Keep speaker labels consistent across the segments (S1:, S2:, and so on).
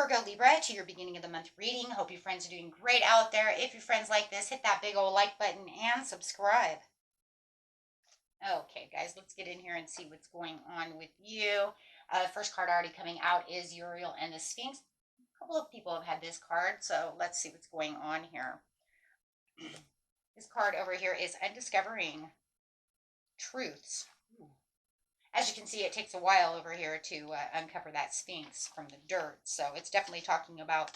S1: Virgo Libra to your beginning of the month reading. Hope you friends are doing great out there. If your friends like this, hit that big old like button and subscribe. Okay, guys, let's get in here and see what's going on with you. First card already coming out is Uriel and the Sphinx. A couple of people have had this card, so let's see what's going on here. This card over here is Undiscovering Truths. As you can see, it takes a while over here to uncover that Sphinx from the dirt. So it's definitely talking about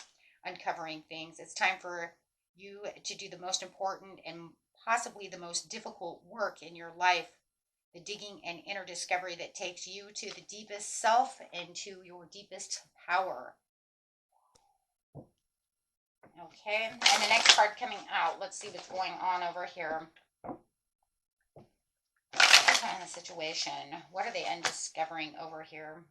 S1: uncovering things. It's time for you to do the most important and possibly the most difficult work in your life. The digging and inner discovery that takes you to the deepest self and to your deepest power. Okay, and the next card coming out, let's see what's going on over here. Kind of situation. What are they undiscovering over here?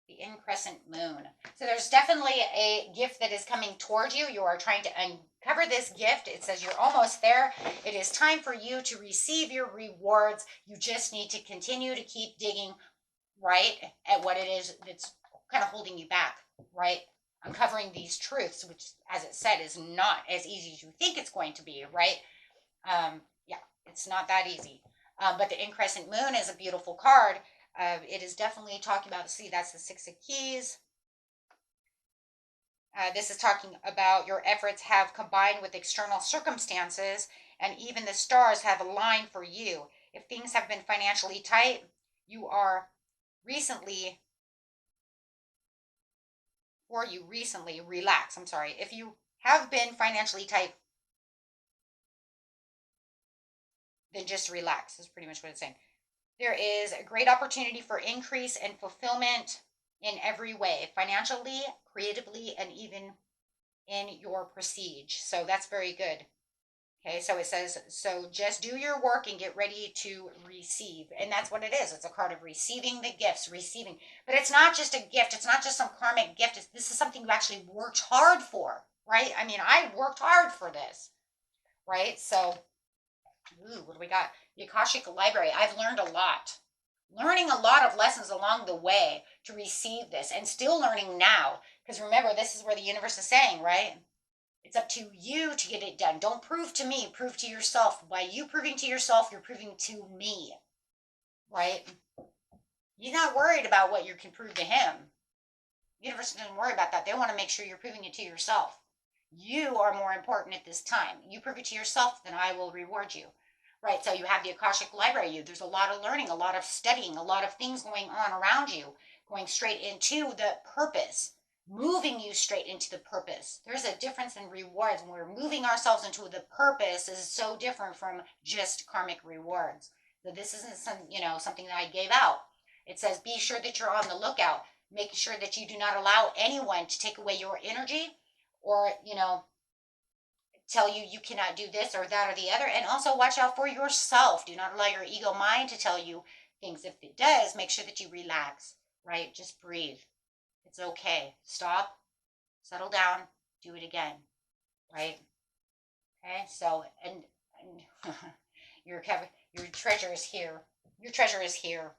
S1: The increscent moon. So there's definitely a gift that is coming toward you. You are trying to uncover this gift. It says you're almost there. It is time for you to receive your rewards. You just need to continue to keep digging right at what it is that's kind of holding you back, right? Uncovering these truths, which, as it said, is not as easy as you think it's going to be, right? It's not that easy. But the increscent moon is a beautiful card. It is definitely talking about, see, that's the Six of Keys. This is talking about your efforts have combined with external circumstances, and even the stars have aligned for you. If things have been financially tight, you are recently relax. I'm sorry. If you have been financially tight, then just relax. That's pretty much what it's saying. There is a great opportunity for increase and fulfillment in every way, financially, creatively, and even in your prestige. So that's very good. Okay, so it says, so just do your work and get ready to receive. And that's what it is. It's a card of receiving the gifts, receiving. But it's not just a gift. It's not just some karmic gift. This is something you actually worked hard for, right? I mean, I worked hard for this, right? So ooh, what do we got? The Akashic Library. I've learned a lot. Learning a lot of lessons along the way to receive this, and still learning now. Because remember, this is where the universe is saying, right? It's up to you to get it done. Don't prove to me, prove to yourself. By you proving to yourself, you're proving to me, right? You're not worried about what you can prove to him. The universe doesn't worry about that. They want to make sure you're proving it to yourself. You are more important at this time. You prove it to yourself, then I will reward you. Right, so you have the Akashic Library. There's a lot of learning, a lot of studying, a lot of things going on around you, going straight into the purpose, moving you straight into the purpose. There's a difference in rewards. When we're moving ourselves into the purpose is so different from just karmic rewards. So this isn't something that I gave out. It says, be sure that you're on the lookout, making sure that you do not allow anyone to take away your energy or, tell you you cannot do this or that or the other. And also watch out for yourself. Do not allow your ego mind to tell you things. If it does, make sure that you relax, right? Just breathe. It's okay. Stop, settle down, do it again, right? Okay, so, and your treasure is here. Your treasure is here.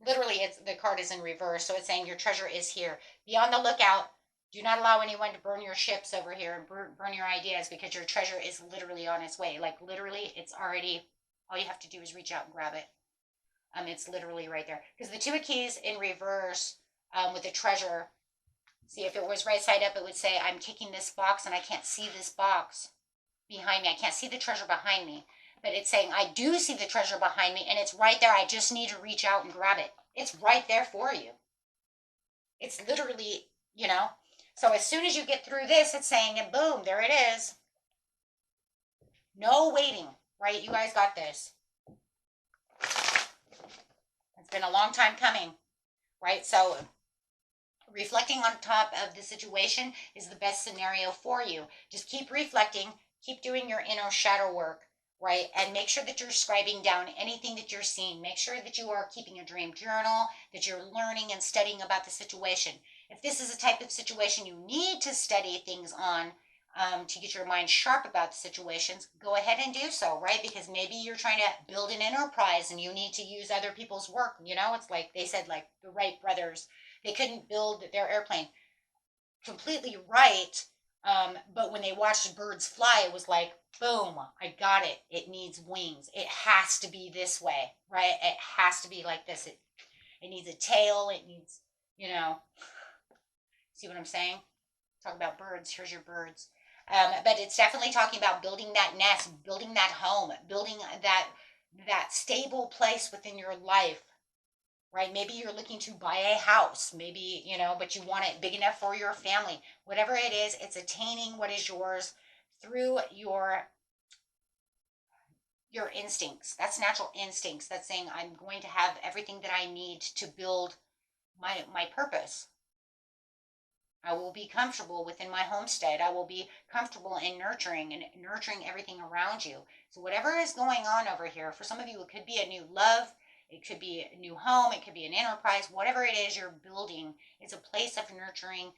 S1: Literally, the card is in reverse, so it's saying your treasure is here. Be on the lookout. Do not allow anyone to burn your ships over here and burn your ideas, because your treasure is literally on its way. Like literally, it's already, all you have to do is reach out and grab it. It's literally right there. Because the Two of Keys in reverse with the treasure, see, if it was right side up, it would say, I'm kicking this box and I can't see this box behind me. I can't see the treasure behind me. But it's saying, I do see the treasure behind me and it's right there. I just need to reach out and grab it. It's right there for you. It's literally, So as soon as you get through this, it's saying, and boom, there it is. No waiting, right? You guys got this. It's been a long time coming, right? So reflecting on top of the situation is the best scenario for you. Just keep reflecting, keep doing your inner shadow work, right? And make sure that you're scribing down anything that you're seeing. Make sure that you are keeping a dream journal, that you're learning and studying about the situation. If this is a type of situation you need to study things on to get your mind sharp about the situations, go ahead and do so, right? Because maybe you're trying to build an enterprise and you need to use other people's work. It's like they said, like the Wright brothers, They couldn't build their airplane completely right. But when they watched birds fly, it was like, boom, I got it. It needs wings. It has to be this way, right? It has to be like this. It needs a tail. It needs, you know, see what I'm saying? Talk about birds. Here's your birds. But it's definitely talking about building that nest, building that home, building that stable place within your life, right? Maybe you're looking to buy a house, maybe, but you want it big enough for your family. Whatever it is, it's attaining what is yours through your instincts. That's natural instincts. That's saying I'm going to have everything that I need to build my purpose. I will be comfortable within my homestead. I will be comfortable in nurturing everything around you. So whatever is going on over here, for some of you, it could be a new love. It could be a new home. It could be an enterprise. Whatever it is you're building, it's a place of nurturing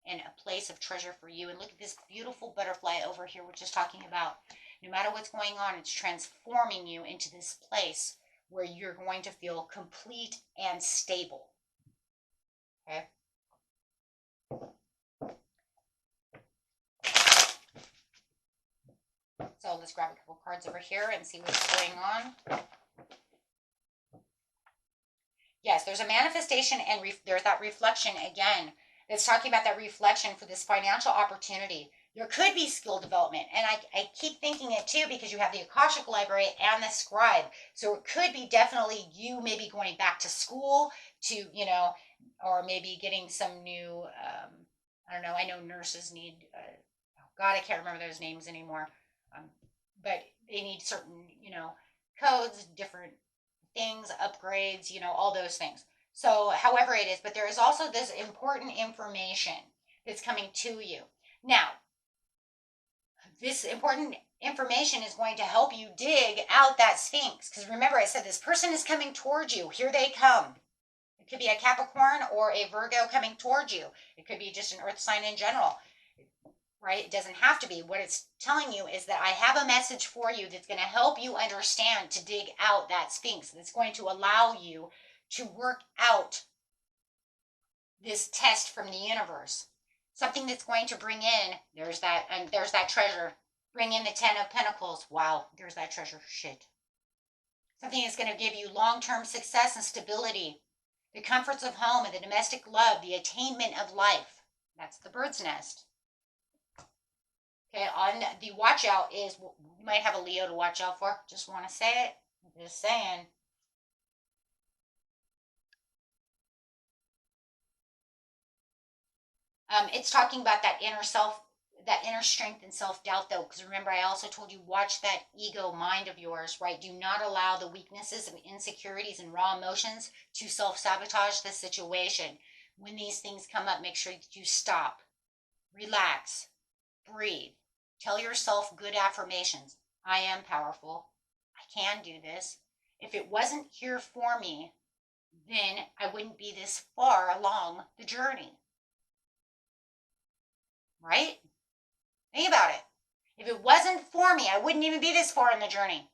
S1: and a place of treasure for you. And look at this beautiful butterfly over here, which is talking about no matter what's going on, it's transforming you into this place where you're going to feel complete and stable. Okay. So let's grab a couple cards over here and see what's going on. Yes, there's a manifestation and there's that reflection again. That's talking about that reflection for this financial opportunity. There could be skill development. And I keep thinking it too because you have the Akashic Library and the Scribe. So it could be definitely you maybe going back to school to, or maybe getting some new, I don't know, I know nurses need, oh God, I can't remember those names anymore. But they need certain, codes, different things, upgrades, all those things. So, however it is, but there is also this important information that's coming to you. Now, this important information is going to help you dig out that Sphinx. Because remember, I said this person is coming towards you. Here they come. It could be a Capricorn or a Virgo coming towards you. It could be just an earth sign in general. Right? It doesn't have to be. What it's telling you is that I have a message for you that's going to help you understand to dig out that Sphinx. That's going to allow you to work out this test from the universe. Something that's going to bring in, there's that treasure. Bring in the 10 of Pentacles. Wow, there's that treasure. Shit. Something that's going to give you long-term success and stability. The comforts of home and the domestic love, the attainment of life. That's the bird's nest. Okay, on the watch out is, you might have a Leo to watch out for. Just want to say it. Just saying. It's talking about that inner self, that inner strength and self-doubt though, because remember I also told you watch that ego mind of yours, right? Do not allow the weaknesses and insecurities and raw emotions to self-sabotage the situation. When these things come up, make sure that you stop, relax, breathe. Tell yourself good affirmations. I am powerful. I can do this. If it wasn't here for me, then I wouldn't be this far along the journey. Right? Think about it. If it wasn't for me, I wouldn't even be this far in the journey.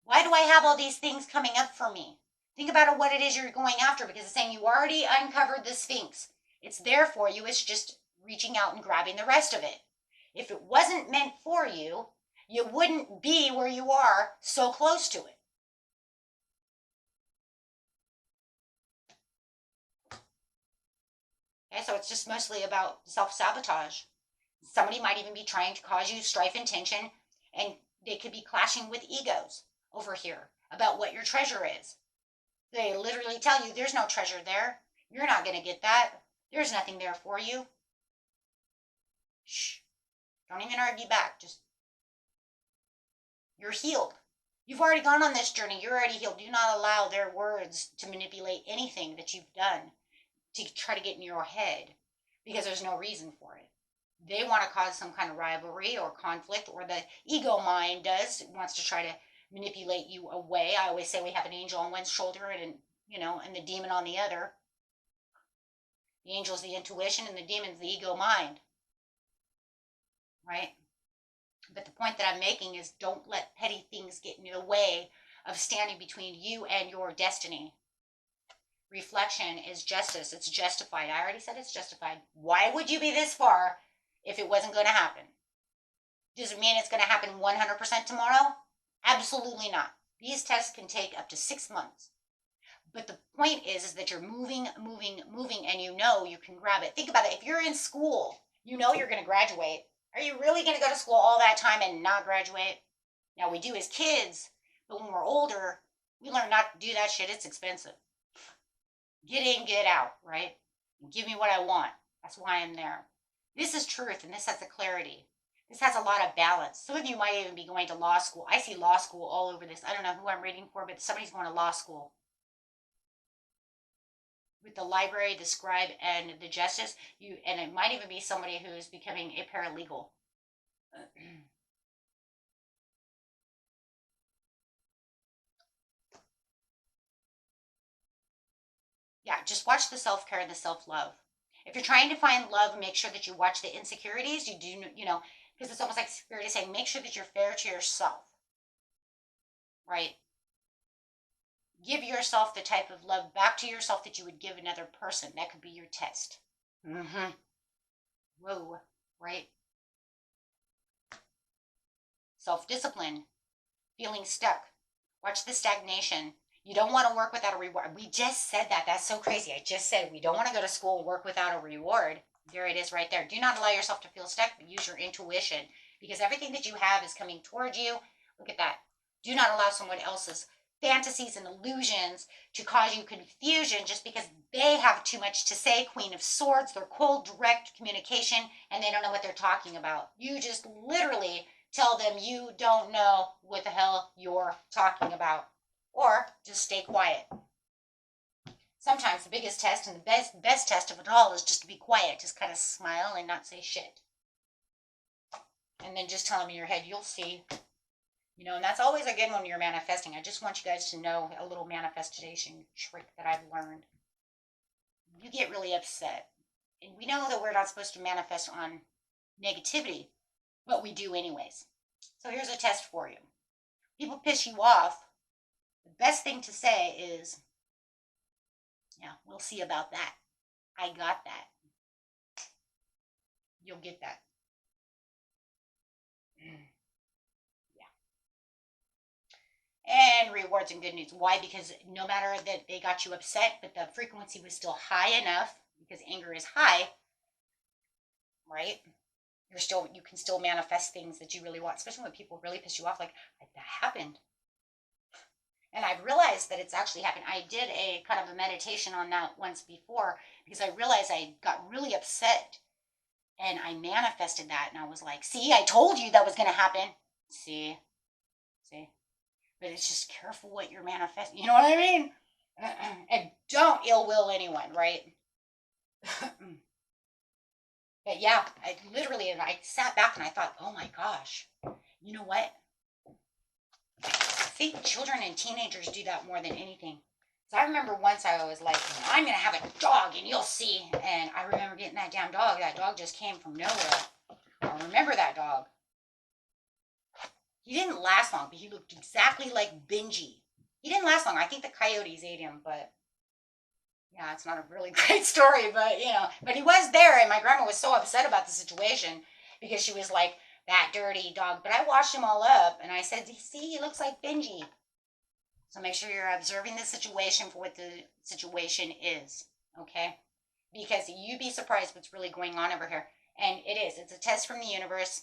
S1: Why do I have all these things coming up for me? Think about what it is you're going after, because it's saying you already uncovered the Sphinx. It's there for you. It's just reaching out and grabbing the rest of it. If it wasn't meant for you, you wouldn't be where you are so close to it. Okay, so it's just mostly about self-sabotage. Somebody might even be trying to cause you strife and tension, and they could be clashing with egos over here about what your treasure is. They literally tell you there's no treasure there. You're not going to get that. There's nothing there for you. Shh. Don't even argue back. Just, you're healed. You've already gone on this journey. You're already healed. Do not allow their words to manipulate anything that you've done to try to get in your head, because there's no reason for it. They want to cause some kind of rivalry or conflict, or the ego mind wants to try to manipulate you away. I always say we have an angel on one shoulder and the demon on the other. The angel's the intuition and the demon's the ego mind. Right? But the point that I'm making is don't let petty things get in the way of standing between you and your destiny. reflection is justice. It's justified. I already said it's justified. Why would you be this far if it wasn't going to happen? Does it mean it's going to happen 100% tomorrow? Absolutely not. These tests can take up to 6 months. But the point is that you're moving, and you know you can grab it. Think about it. If you're in school, you know you're going to graduate. Are you really going to go to school all that time and not graduate? Now, we do as kids, but when we're older, we learn not to do that shit. It's expensive. Get in, get out, right? Give me what I want. That's why I'm there. This is truth, and this has the clarity. This has a lot of balance. Some of you might even be going to law school. I see law school all over this. I don't know who I'm reading for, but somebody's going to law school. With the library, the scribe, and the justice, and it might even be somebody who is becoming a paralegal. Yeah, just watch the self-care and the self-love. If you're trying to find love, make sure that you watch the insecurities. You do, because it's almost like Spirit is saying, make sure that you're fair to yourself, right? Give yourself the type of love back to yourself that you would give another person. That could be your test. Whoa, right? Self-discipline, feeling stuck. Watch the stagnation. You don't want to work without a reward. We just said that. That's so crazy. I just said we don't want to go to school and work without a reward. There it is right there. Do not allow yourself to feel stuck, but use your intuition, because everything that you have is coming toward you. Look at that. Do not allow someone else's fantasies and illusions to cause you confusion just because they have too much to say. Queen of Swords, they're cold, direct communication, and they don't know what they're talking about. You just literally tell them you don't know what the hell you're talking about, or just stay quiet. Sometimes the biggest test and the best test of it all is just to be quiet. Just kind of smile and not say shit. And then just tell them in your head, you'll see. And that's always a good one when you're manifesting. I just want you guys to know a little manifestation trick that I've learned. You get really upset. And we know that we're not supposed to manifest on negativity, but we do anyways. So here's a test for you. People piss you off. The best thing to say is, yeah, we'll see about that. I got that. You'll get that. And rewards and good news. Why? Because no matter that they got you upset, but the frequency was still high enough, because anger is high, right? You can still manifest things that you really want, especially when people really piss you off, like that happened. And I've realized that it's actually happened. I did a kind of a meditation on that once before, because I realized I got really upset and I manifested that. And I was like, see, I told you that was going to happen. See. But it's just careful what you're manifesting. You know what I mean? And don't ill will anyone, right? But yeah, I sat back and I thought, oh my gosh, you know what? I think children and teenagers do that more than anything. So I remember once I was like, I'm going to have a dog and you'll see. And I remember getting that damn dog. That dog just came from nowhere. I remember that dog. He didn't last long, but he looked exactly like Benji. He didn't last long. I think the coyotes ate him, but yeah, it's not a really great story, but but he was there, and my grandma was so upset about the situation because she was like, that dirty dog. But I washed him all up, and I said, see, he looks like Benji. So make sure you're observing the situation for what the situation is, okay? Because you'd be surprised what's really going on over here. And it is. It's a test from the universe.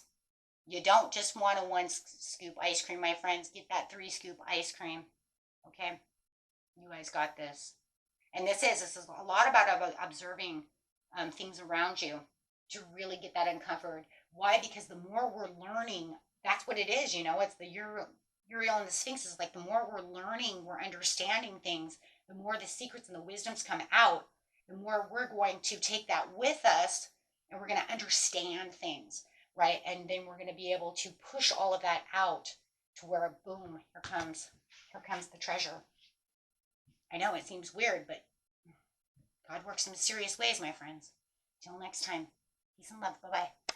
S1: You don't just want a 1 scoop ice cream, my friends. Get that 3 scoop ice cream. Okay? You guys got this. And this is a lot about observing things around you to really get that uncovered. Why? Because the more we're learning, that's what it is, It's the Uriel and the Sphinx is like the more we're learning, we're understanding things, the more the secrets and the wisdoms come out, the more we're going to take that with us, and we're going to understand things. Right? And then we're going to be able to push all of that out to where, boom, here comes the treasure. I know it seems weird, but God works in mysterious ways, my friends. Till next time, peace and love. Bye-bye.